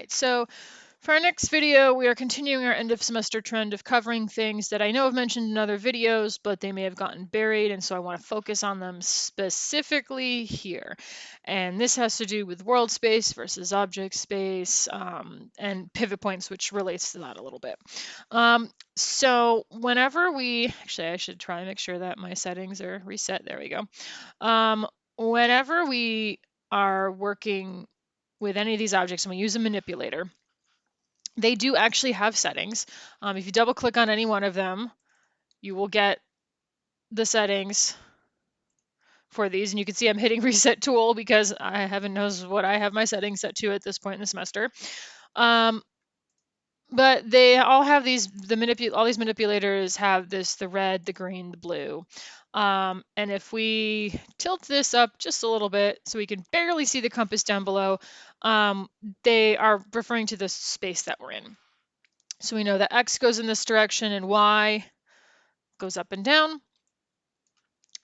right, so for our next video, we are continuing our end of semester trend of covering things that I know I've mentioned in other videos, but they may have gotten buried, and so I want to focus on them specifically here. And this has to do with world space versus object space, and pivot points, which relates to that a little bit. So whenever actually I should try and make sure that my settings are reset. There we go. Whenever we are working with any of these objects and we use a manipulator, they do actually have settings. If you double click on any one of them, you will get the settings for these. And you can see I'm hitting reset tool because heaven knows what I have my settings set to at this point in the semester. But they all have these, all these manipulators have this, the red, the green, the blue. And if we tilt this up just a little bit so we can barely see the compass down below, they are referring to the space that we're in. So we know that X goes in this direction and Y goes up and down,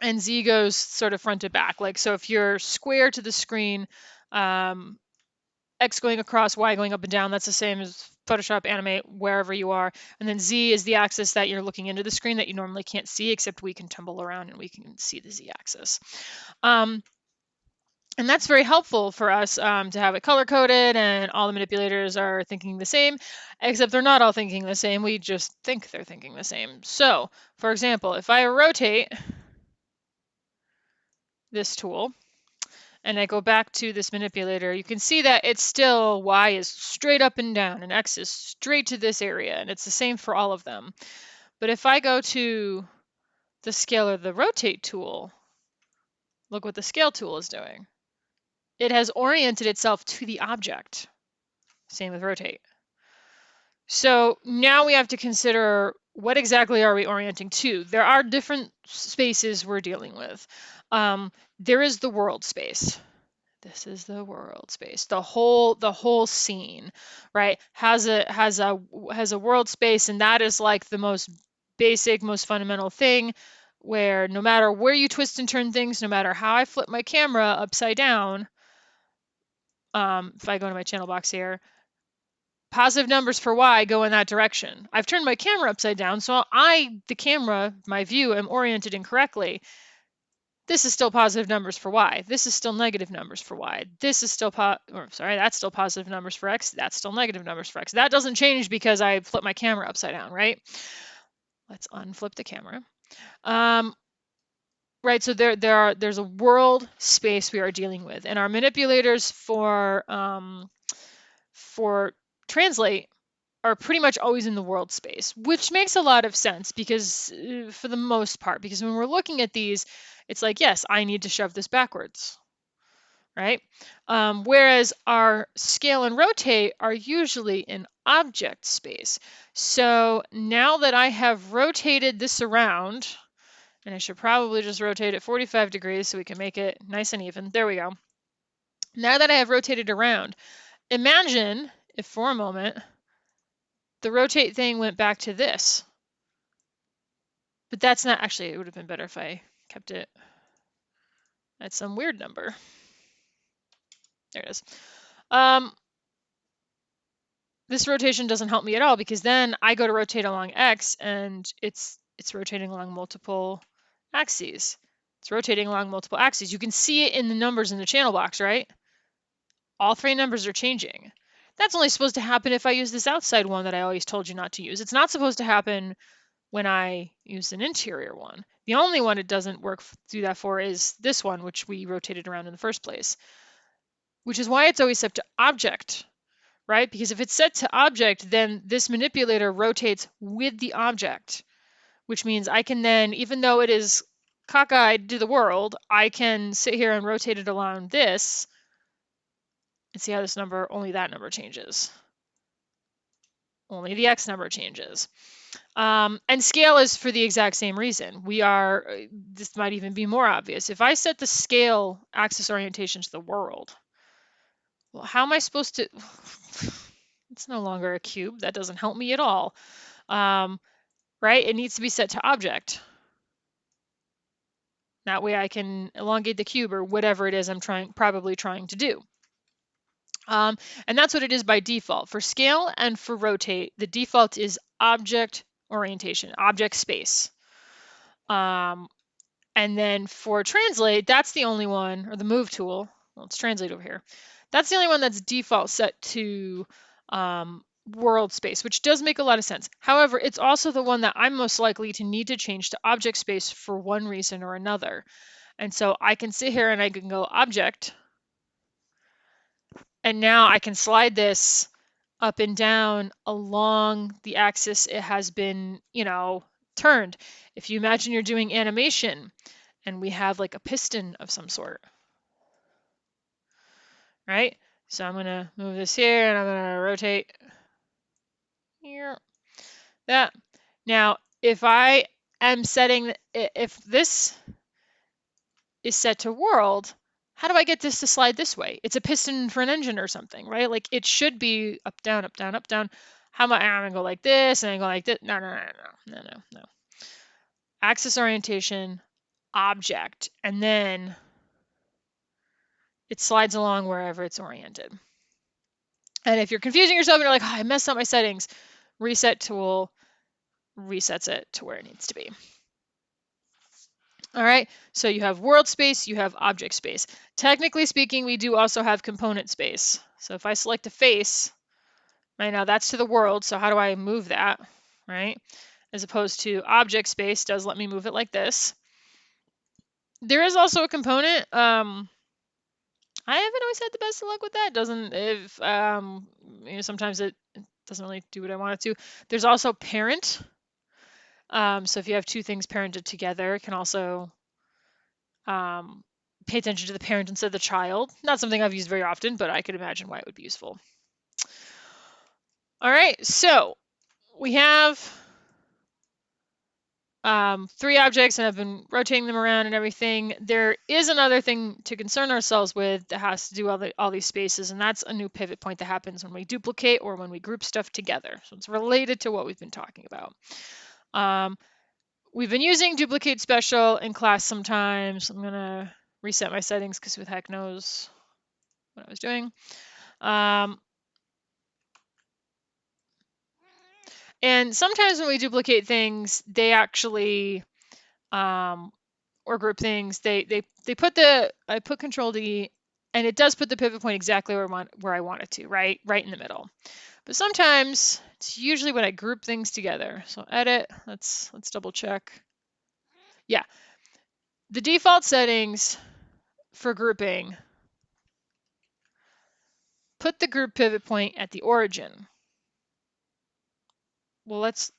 and Z goes sort of front to back. Like, so if you're square to the screen, X going across, Y going up and down, that's the same as Photoshop, Animate, wherever you are. And then Z is the axis that you're looking into the screen that you normally can't see, except we can tumble around and we can see the Z axis. And that's very helpful for us to have it color-coded, and all the manipulators are thinking the same, except they're not all thinking the same. We just think they're thinking the same. So, for example, if I rotate this tool and I go back to this manipulator, you can see that it's still Y is straight up and down and X is straight to this area, and it's the same for all of them. But if I go to the scale or the rotate tool, look what the scale tool is doing. It has oriented itself to the object. Same with rotate. So now we have to consider, what exactly are we orienting to? There are different spaces we're dealing with. There is the world space. This is the world space. The whole scene, right, has a world space, and that is like the most basic, most fundamental thing, where no matter where you twist and turn things, no matter how I flip my camera upside down, if I go to my channel box here, positive numbers for Y go in that direction. I've turned my camera upside down, so the camera, my view, am oriented incorrectly. This is still positive numbers for Y. This is still negative numbers for Y. This is still that's still positive numbers for X. That's still negative numbers for X. That doesn't change because I flipped my camera upside down, right? Let's unflip the camera. Right, so there's a world space we are dealing with, and our manipulators for translate are pretty much always in the world space, which makes a lot of sense because for the most part, because when we're looking at these, it's like, yes, I need to shove this backwards, right? Whereas our scale and rotate are usually in object space. So now that I have rotated this around, and I should probably just rotate it 45 degrees so we can make it nice and even. There we go. Now that I have rotated around, imagine if for a moment the rotate thing went back to this. But that's not, actually, it would have been better if I kept it at some weird number. There it is. This rotation doesn't help me at all, because then I go to rotate along X and it's rotating along multiple axes. It's rotating along multiple axes. You can see it in the numbers in the channel box, right? All three numbers are changing. That's only supposed to happen if I use this outside one that I always told you not to use. It's not supposed to happen when I use an interior one. The only one it doesn't do that for is this one, which we rotated around in the first place, which is why it's always set to object, right? Because if it's set to object, then this manipulator rotates with the object, which means I can then, even though it is cockeyed to the world, I can sit here and rotate it along this and see how this number, only that number changes. Only the X number changes. And scale is for the exact same reason. This might even be more obvious. If I set the scale axis orientation to the world, well, how am I supposed to, it's no longer a cube. That doesn't help me at all, right? It needs to be set to object. That way I can elongate the cube or whatever it is I'm probably trying to do. And that's what it is by default. For scale and for rotate, the default is object orientation, object space. Um, and then for translate, that's the only one, or the move tool. Well, let's translate over here. That's the only one that's default set to world space, which does make a lot of sense. However, it's also the one that I'm most likely to need to change to object space for one reason or another. And so I can sit here and I can go object, and now I can slide this up and down along the axis it has been, turned. If you imagine you're doing animation and we have like a piston of some sort, right? So I'm going to move this here and I'm going to rotate here, that. Now, if I am setting, if this is set to world, how do I get this to slide this way? It's a piston for an engine or something, right? Like it should be up, down, up, down, up, down. How am I going to go like this and I go like this? No, no, no, no, no, no, no. Axis orientation, object, and then it slides along wherever it's oriented. And if you're confusing yourself and you're like, oh, I messed up my settings, reset tool resets it to where it needs to be. All right, so you have world space, you have object space. Technically speaking, we do also have component space. So if I select a face, right now that's to the world, so how do I move that, right? As opposed to object space does let me move it like this. There is also a component. I haven't always had the best of luck with that. Doesn't if sometimes it doesn't really do what I want it to. There's also parent. So if you have two things parented together, it can also pay attention to the parent instead of the child. Not something I've used very often, but I could imagine why it would be useful. All right, so we have 3 objects and I've been rotating them around and everything. There is another thing to concern ourselves with that has to do all these spaces, and that's a new pivot point that happens when we duplicate or when we group stuff together. So it's related to what we've been talking about. We've been using duplicate special in class sometimes. I'm going to reset my settings because who the heck knows what I was doing. And sometimes when we duplicate things, they actually, or group things, I put Control D, and it does put the pivot point exactly where I want it to, right in the middle. But sometimes it's usually when I group things together. So edit, let's double check. Yeah, the default settings for grouping put the group pivot point at the origin. Well, that's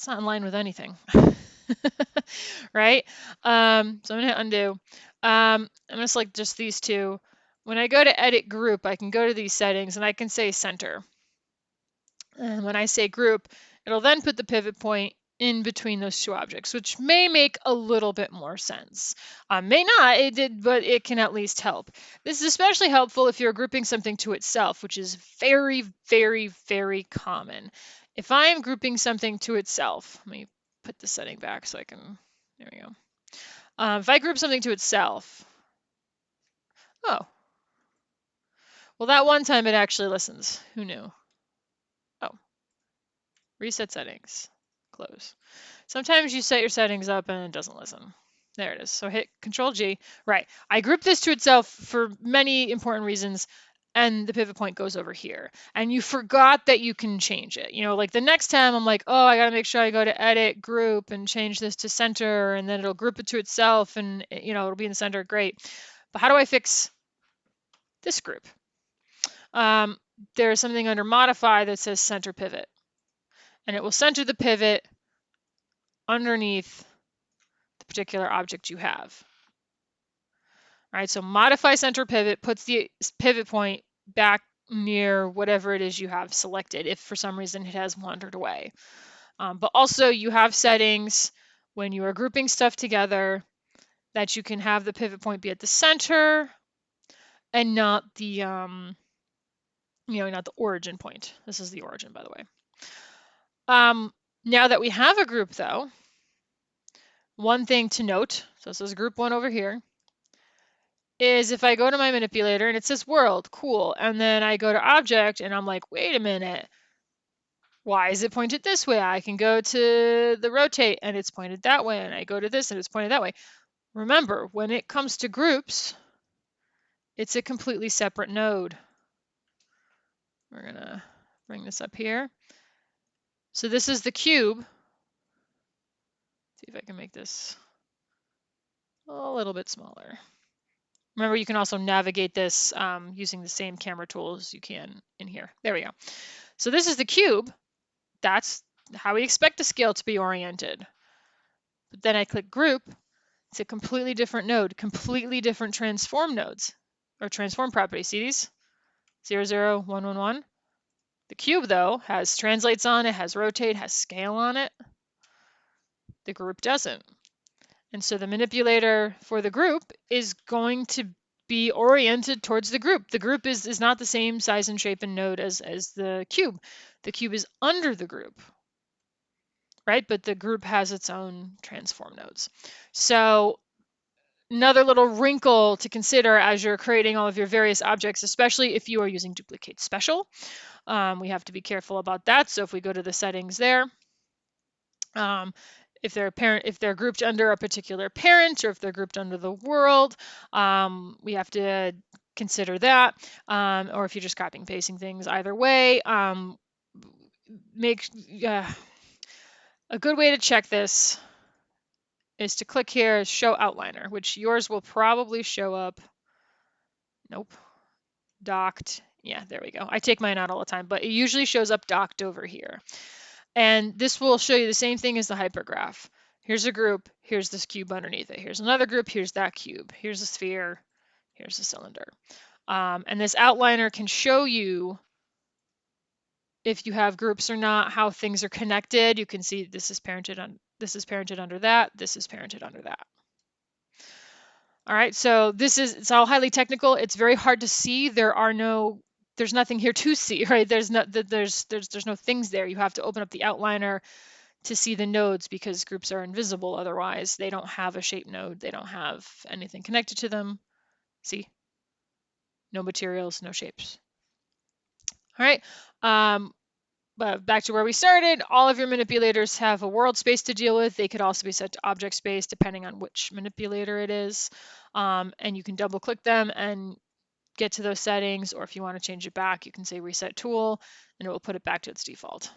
not in line with anything. Right? So I'm going to undo. I'm going to select just these two. When I go to edit group, I can go to these settings and I can say center. And when I say group, it'll then put the pivot point in between those two objects, which may make a little bit more sense. May not, it did, but it can at least help. This is especially helpful if you're grouping something to itself, which is very, very, very common. If I'm grouping something to itself, let me put the setting back so I can, there we go. If I group something to itself, oh, well, that one time it actually listens. Who knew? Oh, reset settings, close. Sometimes you set your settings up and it doesn't listen. There it is. So hit Control G. Right. I group this to itself for many important reasons, and the pivot point goes over here. And you forgot that you can change it. Like the next time I'm like, oh, I got to make sure I go to Edit, Group, and change this to Center, and then it'll group it to itself, and it'll be in the center. Great. But how do I fix this group? There's something under Modify that says Center Pivot, and it will center the pivot underneath the particular object you have. All right, so modify center pivot puts the pivot point back near whatever it is you have selected if for some reason it has wandered away. But also you have settings when you are grouping stuff together that you can have the pivot point be at the center and not the not the origin point. This is the origin, by the way. Now that we have a group though, one thing to note, so this is group 1 over here, is if I go to my manipulator and it says world, cool, and then I go to object and I'm like, wait a minute, why is it pointed this way? I can go to the rotate and it's pointed that way, and I go to this and it's pointed that way. Remember, when it comes to groups, it's a completely separate node. We're gonna bring this up here. So this is the cube. See if I can make this a little bit smaller. Remember, you can also navigate this using the same camera tools you can in here. There we go. So this is the cube. That's how we expect a scale to be oriented. But then I click group. It's a completely different node, completely different transform nodes or transform properties. See these? 0, 0, 1, 1, 1. The cube, though, has translates on it, has rotate, has scale on it. The group doesn't. And so the manipulator for the group is going to be oriented towards the group. The group is not the same size and shape and node as the cube. The cube is under the group, right? But the group has its own transform nodes. So another little wrinkle to consider as you're creating all of your various objects, especially if you are using duplicate special. We have to be careful about that. So if we go to the settings there, if they're grouped under a particular parent, or if they're grouped under the world, we have to consider that. Or if you're just copying and pasting things, either way, a good way to check this is to click here, show outliner, which yours will probably show up. Nope, docked. Yeah, there we go. I take mine out all the time, but it usually shows up docked over here. And this will show you the same thing as the hypergraph. Here's a group, here's this cube underneath it. Here's another group, here's that cube. Here's a sphere, here's a cylinder. And this outliner can show you if you have groups or not, how things are connected. You can see this is parented under that, this is parented under that. All right, so it's all highly technical. It's very hard to see. There's nothing here to see, right? There's no things there. You have to open up the outliner to see the nodes because groups are invisible otherwise. They don't have a shape node. They don't have anything connected to them. See? No materials, no shapes. All right. But back to where we started, all of your manipulators have a world space to deal with. They could also be set to object space depending on which manipulator it is. And you can double click them and get to those settings, or if you want to change it back, you can say reset tool and it will put it back to its default.